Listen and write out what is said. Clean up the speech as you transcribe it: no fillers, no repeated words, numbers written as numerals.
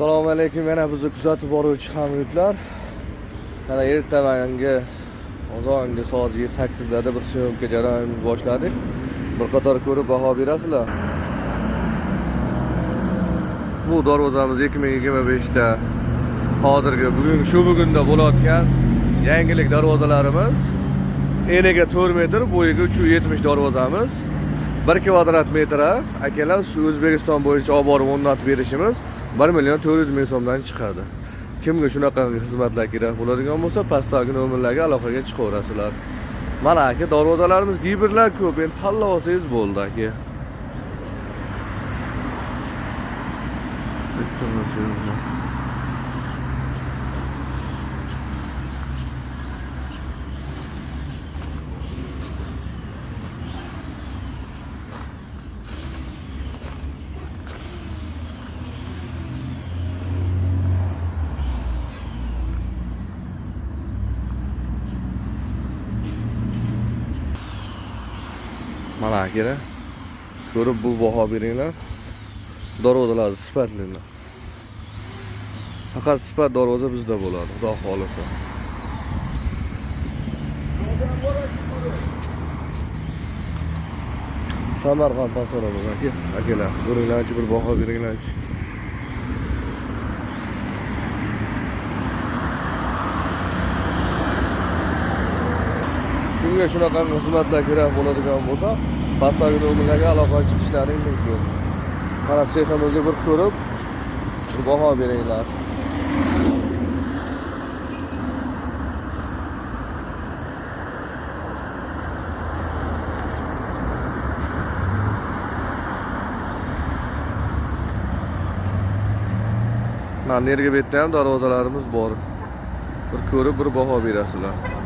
Assalomu alaykum, yana bizni kuzatib boruvchi hamyurtlar. Mana ertamangi ozongi soat 8 larda bir syomka jarayonini boshladik. Bir qator ko'rib baho berasizlar. Bu darvozamiz 2025 da hozirgi bugunda bo'layotgan yangilik darvozalarimiz. Eniga 4 metr, bo'yiga 370 darvozamiz. 1 kvadrat metr akalar O'zbekiston bo'yicha olib borib o'rnatib berishimiz 1.400.000 so'mdan chiqadi. Kimga shunaqa xizmatlar kerak bo'ladigan bo'lsa, pastdagi nomerlarga aloqaga chiqaverasizlar. Mana aka, darvozalarimiz gibirlar ko'p, endi tanlab olsangiz bo'ldi aka. Mana aka, ko'rib bu baho beringlar. Darvozalar sifatlilar. Faqat sifat darvoza bizda bo'ladi, xudo xolisa. Samarqand pasoramiz aka. Akalar, ko'ringlarchi, bir baho beringlarchi. Kimga shunaqa xizmatlar kerak bo'ladigan bo'lsa, pastdagi nomerlarga aloqa chiqishlaring mumkin. Mana seximizni bir ko'rib, bir baho beringlar. Mana nerga betda ham darvozalarimiz bor. Bir ko'rib, bir baho berasizlar.